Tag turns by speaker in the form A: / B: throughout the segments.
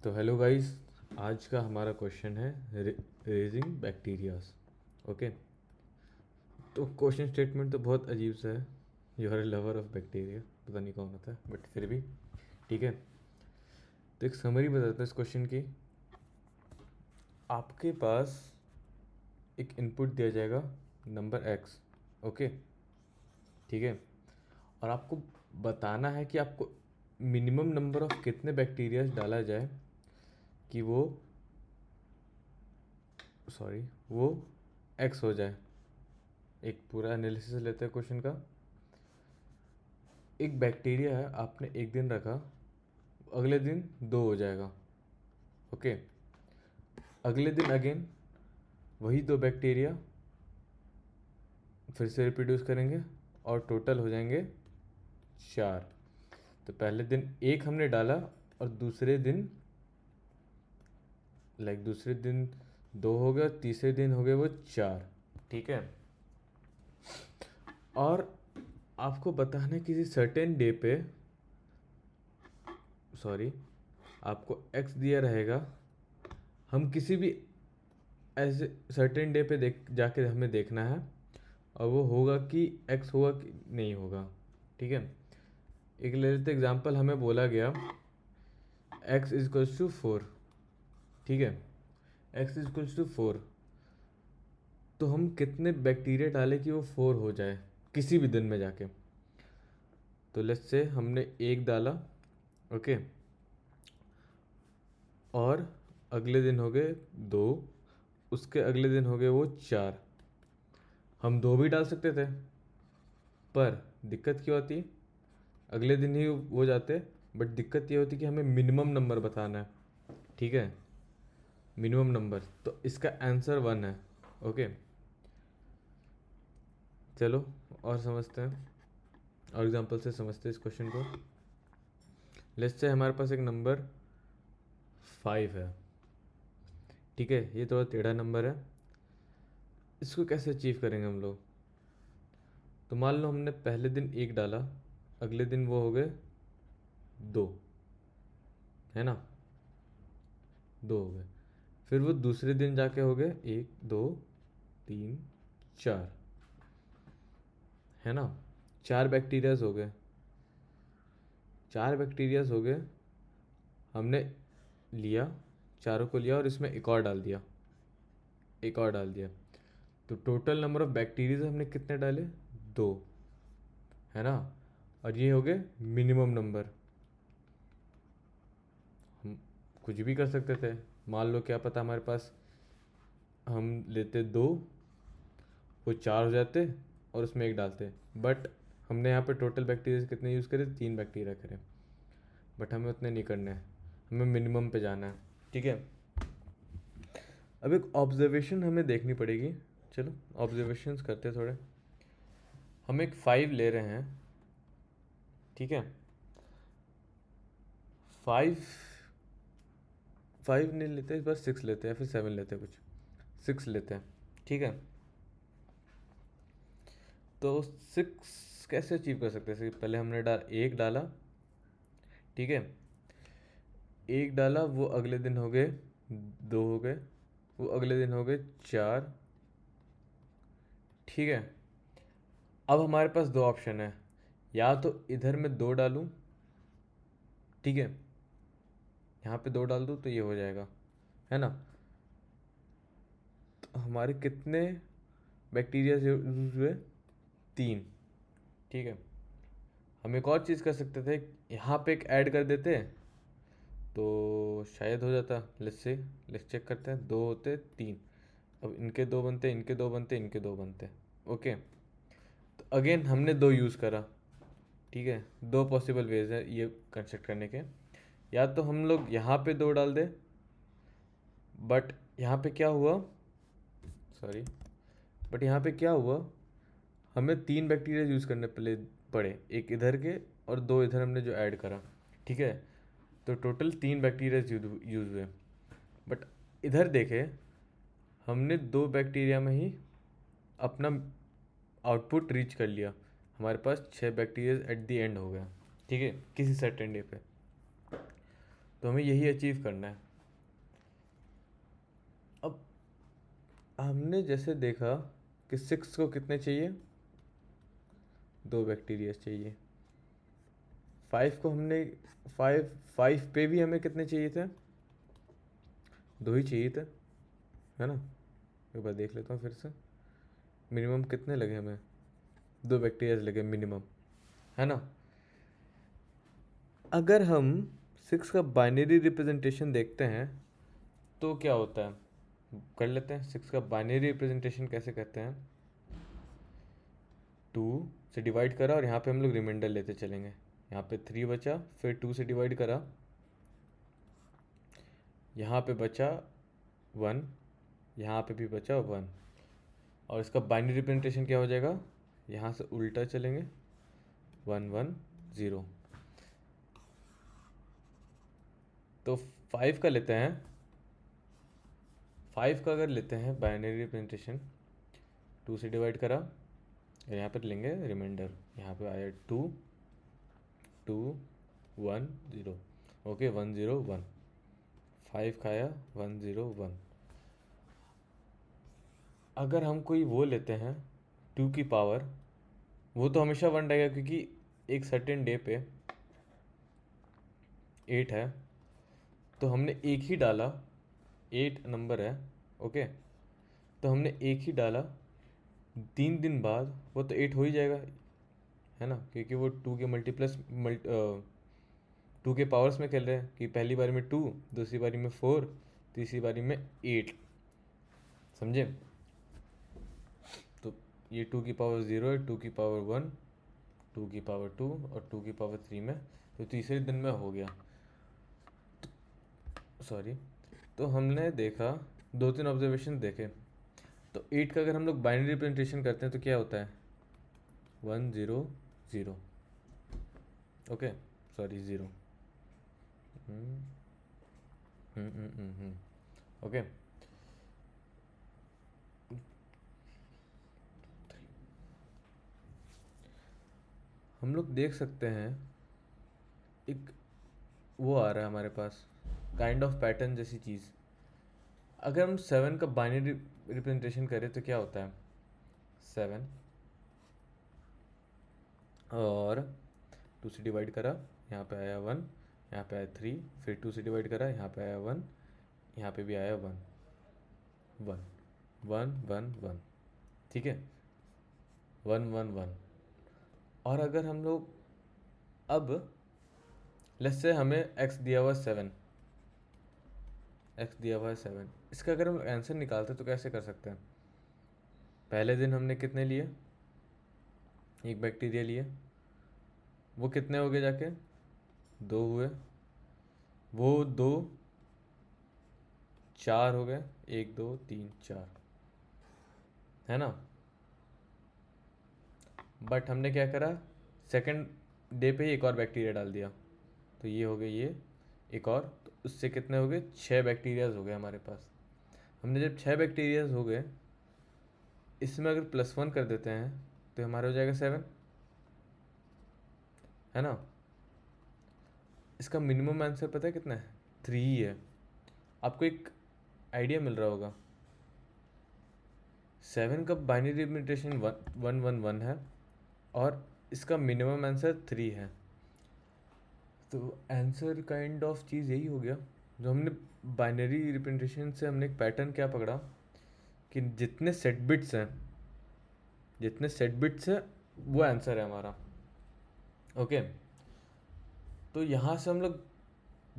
A: तो hello guys, आज का हमारा क्वेश्चन है रेजिंग बैक्टीरियाज। ओके, तो क्वेश्चन स्टेटमेंट तो बहुत अजीब सा है। You are a lover of bacteria, पता नहीं कौन होता है बट फिर भी ठीक है। तो एक समरी बताता है इस क्वेश्चन की। आपके पास एक इनपुट दिया जाएगा नंबर एक्स। ओके, ठीक है, और आपको बताना है कि आपको मिनिमम नंबर ऑफ कितने बैक्टीरियाज डाला जाए कि वो एक्स हो जाए। एक पूरा एनालिसिस लेते हैं क्वेश्चन का। एक बैक्टीरिया है, आपने एक दिन रखा, अगले दिन दो हो जाएगा। ओके, अगले दिन अगेन वही दो बैक्टीरिया फिर से रिप्रोड्यूस करेंगे और टोटल हो जाएंगे 4। तो पहले दिन एक हमने डाला और दूसरे दिन दो हो गए और तीसरे दिन हो गए वो 4। ठीक है, और आपको बताना है किसी सर्टेन डे पे, आपको एक्स दिया रहेगा। हम किसी भी ऐसे सर्टेन डे पे जाके हमें देखना है और वो होगा कि एक्स होगा कि नहीं होगा। ठीक है, एक ले लेते एग्जांपल, हमें बोला गया एक्स इजक्वल्स टू 4। ठीक है, एक्स इजक्वल्स टू 4, तो हम कितने बैक्टीरिया डालें कि वो 4 हो जाए किसी भी दिन में जाके। तो लेट्स से हमने एक डाला, ओके, और अगले दिन हो गए 2, उसके अगले दिन हो गए वो 4। हम 2 भी डाल सकते थे, पर दिक्कत क्या होती, अगले दिन ही हो जाते, बट दिक्कत ये होती कि हमें मिनिमम नंबर बताना है। ठीक है, मिनिमम नंबर, तो इसका आंसर 1 है। ओके, चलो और समझते हैं, और एग्जांपल से समझते हैं इस क्वेश्चन को। लेट्स से हमारे पास एक नंबर 5 है। ठीक है, ये थोड़ा टेढ़ा नंबर है, इसको कैसे अचीव करेंगे हम लोग। तो मान लो हमने पहले दिन एक डाला, अगले दिन वो हो गए 2, है ना, 2 हो गए। फिर वो दूसरे दिन जाके हो गए 1 2 3 4, है ना, 4 बैक्टीरियाज हो गए। 4 बैक्टीरियाज हो गए, हमने लिया, चारों को लिया और इसमें एक और डाल दिया, एक और डाल दिया। तो टोटल नंबर ऑफ बैक्टीरियाज हमने कितने डाले, 2, है ना, और ये हो गए मिनिमम नंबर। हम कुछ भी कर सकते थे, मान लो क्या पता हमारे पास हम लेते 2, वो 4 हो जाते और उसमें एक डालते, बट हमने यहाँ पे टोटल बैक्टीरिया कितने यूज़ करे, 3 बैक्टीरिया करें, बट हमें उतने नहीं करने हैं, हमें मिनिमम पे जाना है। ठीक है, अब एक ऑब्जर्वेशन हमें देखनी पड़ेगी। चलो ऑब्जर्वेशंस करते हैं थोड़े। हम एक 5 ले रहे हैं, ठीक है, 5 5 नहीं लेते, इस बार 6 लेते हैं, फिर 7 लेते हैं, कुछ 6 लेते हैं। ठीक है, तो 6 कैसे अचीव कर सकते हैं। पहले हमने एक डाला, ठीक है, एक डाला, वो अगले दिन हो गए 2 हो गए, वो अगले दिन हो गए 4। ठीक है, अब हमारे पास 2 ऑप्शन है, या तो इधर मैं 2 डालूं, ठीक है, यहाँ पे 2 डाल दूँ तो ये हो जाएगा, है ना। तो हमारे कितने बैक्टीरिया यूज हुए, 3। ठीक है, हम एक और चीज़ कर सकते थे, यहाँ पे एक ऐड कर देते तो शायद हो जाता। लेट्स चेक करते हैं, 2 होते 3, अब इनके 2 बनते, इनके 2 बनते, इनके 2 बनते। ओके, तो अगेन हमने 2 यूज़ करा। ठीक है, 2 पॉसिबल वेज है ये कंस्ट्रक्ट करने के। या तो हम लोग यहाँ पे 2 डाल दें, बट यहाँ पे क्या हुआ, सॉरी, बट यहाँ पे क्या हुआ, हमें 3 बैक्टीरिया यूज़ करने पड़े, एक इधर के और 2 इधर हमने जो ऐड करा। ठीक है, तो टोटल 3 बैक्टीरिया यूज़ हुए, बट इधर देखें, हमने 2 बैक्टीरिया में ही अपना आउटपुट रीच कर लिया, हमारे पास 6 बैक्टीरिया एट द एंड हो गया। ठीक है, किसी सर्टेन डे पे। तो हमें यही अचीव करना है। अब हमने जैसे देखा कि 6 को कितने चाहिए, 2 बैक्टीरिया चाहिए। 5 को हमने 5 पे भी हमें कितने चाहिए थे, 2 ही चाहिए थे, है ना। एक बार देख लेता हूँ फिर से, मिनिमम कितने लगे हमें, 2 बैक्टीरिया लगे मिनिमम, है ना। अगर हम 6 का बाइनरी रिप्रेजेंटेशन देखते हैं तो क्या होता है, कर लेते हैं। 6 का बाइनरी रिप्रेजेंटेशन कैसे करते हैं, 2 से डिवाइड करा और यहाँ पे हम लोग रिमाइंडर लेते चलेंगे। यहाँ पे 3 बचा, फिर 2 से डिवाइड करा, यहाँ पे बचा 1, यहाँ पे भी बचा 1, और इसका बाइनरी रिप्रेजेंटेशन क्या हो जाएगा, यहाँ से उल्टा चलेंगे, 1 1 0। तो 5 का लेते हैं, 5 का अगर लेते हैं बाइनरी रिप्रेजेंटेशन, 2 से डिवाइड करा, यहाँ पर लेंगे रिमाइंडर, यहाँ पे आया 2 2 1 0, ओके 1 0 1, 5 खाया 1 0 1। अगर हम कोई वो लेते हैं 2 की पावर, वो तो हमेशा 1 रहेगा क्योंकि एक सर्टेन डे पे 8 है, तो हमने एक ही डाला, 8 नंबर है, ओके, तो हमने एक ही डाला, 3 दिन बाद वो तो 8 हो ही जाएगा, है ना, क्योंकि वो 2 के मल्टीप्लस 2 के पावर्स में खेल रहे हैं कि पहली बारी में 2, दूसरी बारी में 4, तीसरी बारी में 8, समझे। तो ये 2 की पावर 0 है, 2 की पावर 1, 2 की पावर 2 और 2 की पावर 3 में, तो तीसरे दिन में हो गया। सॉरी, तो हमने देखा 2-3 ऑब्जर्वेशन देखे, तो 8 का अगर हम लोग बाइनरी रिप्रेजेंटेशन करते हैं तो क्या होता है, 1 0 0, ओके, सॉरी 0, ओके। हम लोग देख सकते हैं एक वो आ रहा है हमारे पास, काइंड ऑफ पैटर्न जैसी चीज़। अगर हम 7 का बाइनरी रिप्रेजेंटेशन करें तो क्या होता है, 7 और 2 से डिवाइड करा, यहाँ पे आया 1, यहाँ पे आया 3, फिर 2 से डिवाइड करा, यहाँ पे आया 1, यहाँ पे भी आया 1 1 1 1 1, ठीक है, 1 1 1। और अगर हम लोग अब लेट्स से हमें x दिया हुआ 7, x दिया हुआ है 7, इसका अगर हम आंसर निकालते तो कैसे कर सकते हैं। पहले दिन हमने कितने लिए, एक बैक्टीरिया लिए, वो कितने हो गए जाके, 2 हुए, वो 2 4 हो गए, 1 2 3 4, है ना। बट हमने क्या करा, सेकंड डे पे ही एक और बैक्टीरिया डाल दिया, तो ये हो गए ये एक और, तो उससे कितने हो गए, 6 बैक्टीरियाज हो गए हमारे पास। हमने जब 6 बैक्टीरियाज हो गए, इसमें अगर +1 कर देते हैं तो हमारा हो जाएगा 7, है ना। इसका मिनिमम आंसर पता है कितना है, 3 ही है। आपको एक आइडिया मिल रहा होगा, 7 का बाइनरी रिप्रेजेंटेशन 1 1 1 है और इसका मिनिमम आंसर 3 है, तो आंसर काइंड ऑफ चीज़ यही हो गया। जो हमने बाइनरी रिप्रेजेंटेशन से हमने एक पैटर्न क्या पकड़ा कि जितने सेट बिट्स हैं, जितने सेट बिट्स हैं वो आंसर है हमारा, ओके। तो यहाँ से हम लोग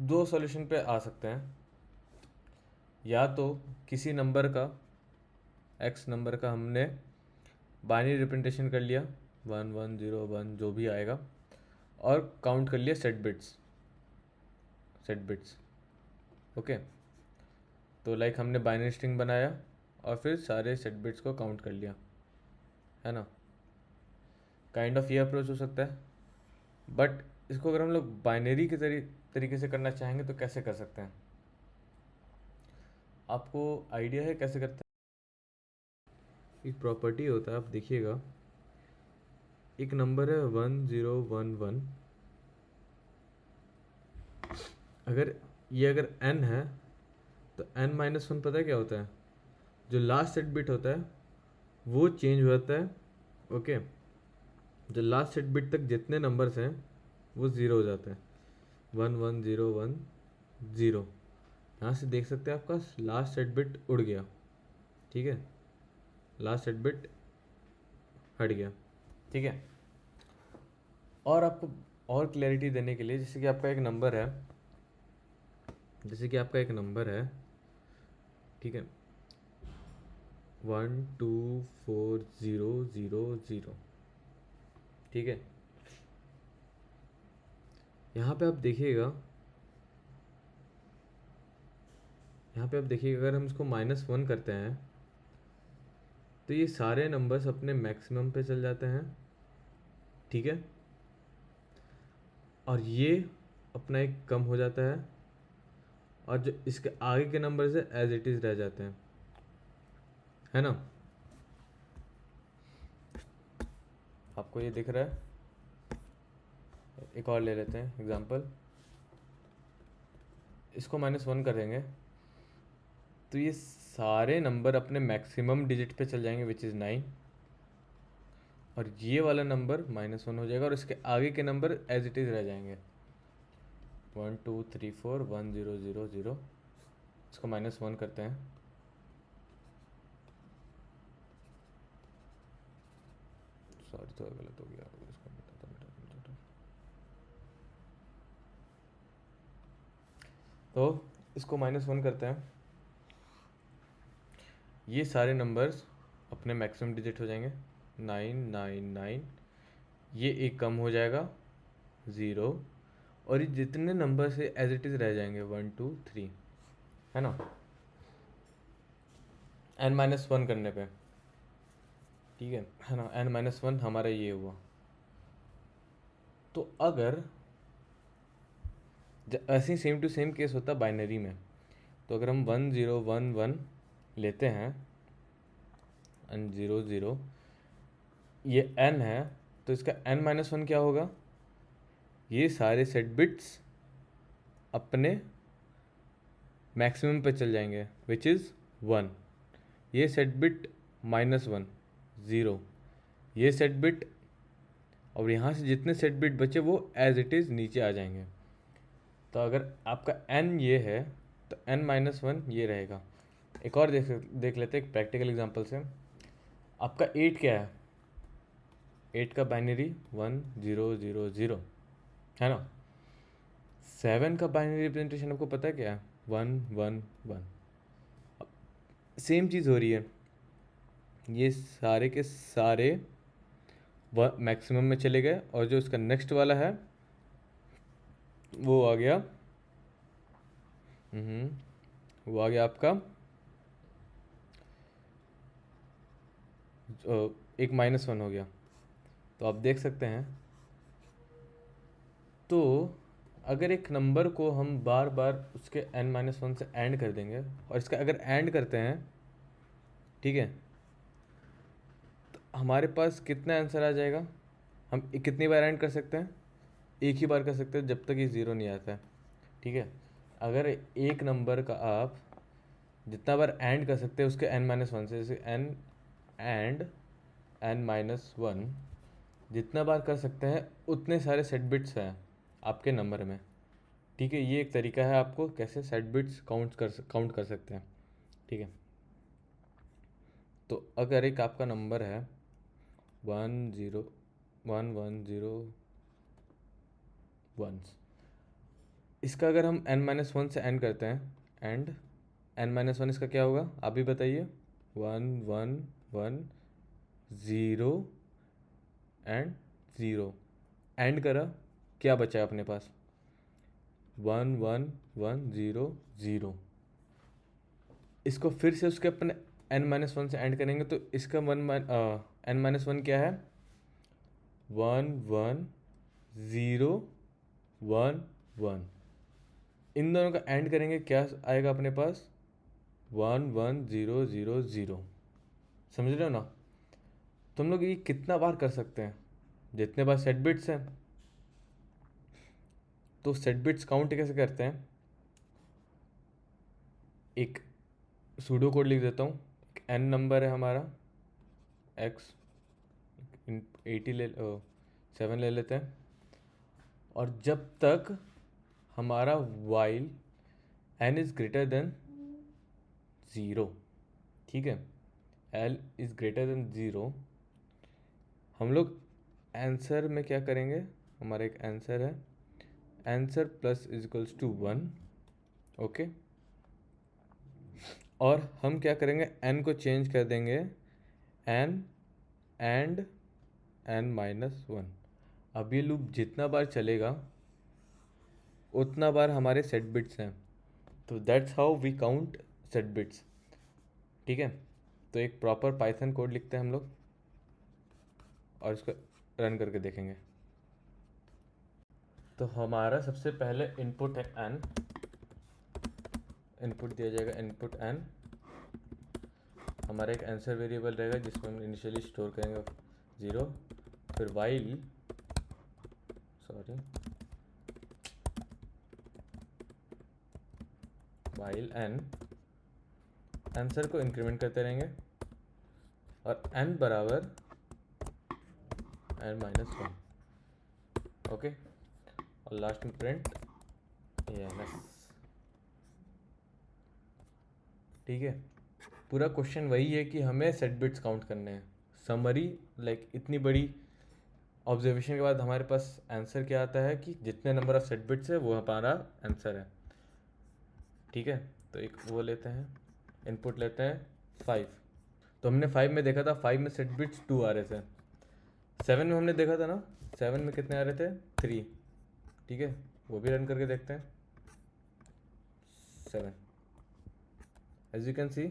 A: 2 सॉल्यूशन पे आ सकते हैं, या तो किसी नंबर का, x नंबर का हमने बाइनरी रिप्रेजेंटेशन कर लिया, 1 1 0 1 जो भी आएगा, और काउंट कर लिया set bits, set bits, okay. तो लाइक हमने बाइनरी स्ट्रिंग बनाया और फिर सारे सेट बिट्स को काउंट कर लिया, है ना। काइंड ऑफ ये अप्रोच हो सकता है, बट इसको अगर हम लोग बाइनरी के तरीके से करना चाहेंगे तो कैसे कर सकते हैं, आपको आइडिया है कैसे करते हैं। एक प्रॉपर्टी होता है, आप देखिएगा, एक नंबर है 1 0 1 1, अगर ये अगर n है तो n-1 पता है क्या होता है, जो लास्ट सेट बिट होता है वो चेंज हो जाता है। ओके, जो लास्ट सेट बिट तक जितने नंबर्स हैं वो ज़ीरो हो जाते हैं, 1 1 0 1 0। यहाँ से देख सकते हैं आपका लास्ट सेट बिट उड़ गया, ठीक है, लास्ट सेट बिट हट गया, ठीक है। और आपको और क्लैरिटी देने के लिए, जैसे कि आपका एक नंबर है, ठीक है, 124000, ठीक है। यहाँ पे आप देखिएगा, अगर हम इसको -1 करते हैं तो ये सारे नंबर्स अपने मैक्सिमम पे चल जाते हैं, ठीक है, और ये अपना एक कम हो जाता है, और जो इसके आगे के नंबर से एज इट इज़ रह जाते हैं, है ना। आपको ये दिख रहा है। एक और ले लेते हैं एग्जांपल, इसको -1 करेंगे तो ये सारे नंबर अपने मैक्सिमम डिजिट पे चल जाएंगे विच इज़ 9, और ये वाला नंबर -1 हो जाएगा और इसके आगे के नंबर एज इट इज़ रह जाएंगे, 1 2 3 4 1 0 0 0। इसको -1 करते हैं, सॉरी थोड़ा गलत हो गया, इसको मिटाता। तो इसको -1 करते हैं, ये सारे नंबर्स अपने मैक्सिमम डिजिट हो जाएंगे, 9 9 9, ये एक कम हो जाएगा 0, और ये जितने नंबर से एज इट इज़ रह जाएंगे 1 2 3, है ना, n-1 करने पे, ठीक है ना, n-1 हमारा ये हुआ। तो अगर ऐसे ही सेम टू सेम केस होता है बाइनरी में, तो अगर हम 1 0 1 1 लेते हैं एंड 0 0, ये n है, तो इसका n-1 क्या होगा, ये सारे सेट बिट्स अपने मैक्सिमम पे चल जाएंगे विच इज़ 1, ये सेट बिट -1 0, ये सेट बिट, और यहाँ से जितने सेट बिट बचे वो एज इट इज़ नीचे आ जाएंगे। तो अगर आपका n ये है तो n-1 ये रहेगा। एक और देख लेते हैं एक प्रैक्टिकल एग्जांपल से। आपका 8 क्या है, 8 का बाइनरी 1 0 0 0, है ना। 7 का बाइनरी रिप्रेजेंटेशन आपको पता है क्या है, 1 1 1। सेम चीज़ हो रही है, ये सारे के सारे मैक्सिमम में चले गए, और जो इसका नेक्स्ट वाला है वो आ गया, वो आ गया आपका एक -1 हो गया। तो आप देख सकते हैं, तो अगर एक नंबर को हम बार बार उसके n-1 से एंड कर देंगे, और इसका अगर एंड करते हैं, ठीक है, तो हमारे पास कितना आंसर आ जाएगा, हम कितनी बार एंड कर सकते हैं, एक ही बार कर सकते हैं जब तक ये ज़ीरो नहीं आता है, ठीक है। अगर एक नंबर का आप जितना बार एंड कर सकते हैं उसके n-1 से, जैसे n एंड n-1 जितना बार कर सकते हैं उतने सारे सेट बिट्स हैं आपके नंबर में, ठीक है। ये एक तरीका है आपको कैसे सेट बिट्स काउंट कर सकते हैं, ठीक है। तो अगर एक आपका नंबर है 1 0 1 1 0 1, इसका अगर हम n-1 से एंड करते हैं, एंड n-1 इसका क्या होगा, आप भी बताइए, 1 1 1 0 एंड 0, एंड करा, क्या बचा अपने पास, 1 1 1 0 0। इसको फिर से उसके अपने n-1 से एंड करेंगे तो इसका n-1 क्या है, 1 1 0 1 1। इन दोनों का एंड करेंगे, क्या आएगा अपने पास, 1 1 0 0 0। समझ रहे हो ना। तो हम लोग ये कितना बार कर सकते हैं, जितने बार सेट बिट्स हैं। तो सेट बिट्स काउंट कैसे करते हैं, एक सूडो कोड लिख देता हूँ। एन नंबर है हमारा एक्स, 80 ले 7 ले लेते हैं। और जब तक हमारा while n is greater than 0, ठीक है, एल इज़ ग्रेटर देन 0, हम लोग आंसर में क्या करेंगे, हमारा एक आंसर है, answer plus is equals to 1, okay. और हम क्या करेंगे, एन को चेंज कर देंगे एन एंड एन माइनस 1। अब ये लूप जितना बार चलेगा उतना बार हमारे सेट बिट्स हैं, तो that's how we count set bits, ठीक है। तो एक प्रॉपर पाइथन कोड लिखते हैं हम लोग और इसको रन करके देखेंगे। तो हमारा सबसे पहले इनपुट है एन, इनपुट दिया जाएगा इनपुट एन, हमारा एक आंसर वेरिएबल रहेगा जिसमें हम इनिशियली स्टोर करेंगे 0, फिर वाइल एन, आंसर को इंक्रीमेंट करते रहेंगे और एन बराबर एन माइनस 1, ओके। और लास्ट में प्रिंट एन, ठीक है। पूरा क्वेश्चन वही है कि हमें सेट बिट्स काउंट करने हैं। समरी लाइक इतनी बड़ी ऑब्जर्वेशन के बाद हमारे पास आंसर क्या आता है कि जितने नंबर ऑफ सेट बिट्स है वो हमारा आंसर है, ठीक है। तो एक वो लेते हैं, इनपुट लेते हैं 5। तो हमने 5 में देखा था, 5 में सेट बिट्स 2 आ रहे थे। 7 में हमने देखा था ना, 7 में कितने आ रहे थे, 3, ठीक है। वो भी रन करके देखते हैं। 7, एज यू कैन सी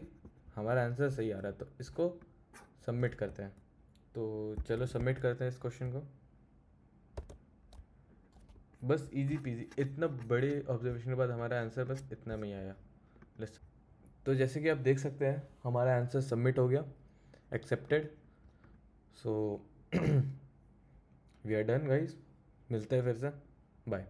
A: हमारा आंसर सही आ रहा है, तो इसको सबमिट करते हैं। तो चलो सबमिट करते हैं इस क्वेश्चन को। बस इजी पीजी, इतना बड़े ऑब्जर्वेशन के बाद हमारा आंसर बस इतना में ही आया। तो जैसे कि आप देख सकते हैं हमारा आंसर सबमिट हो गया, accepted. So we are done guys, मिलते हैं फिर से, बाय।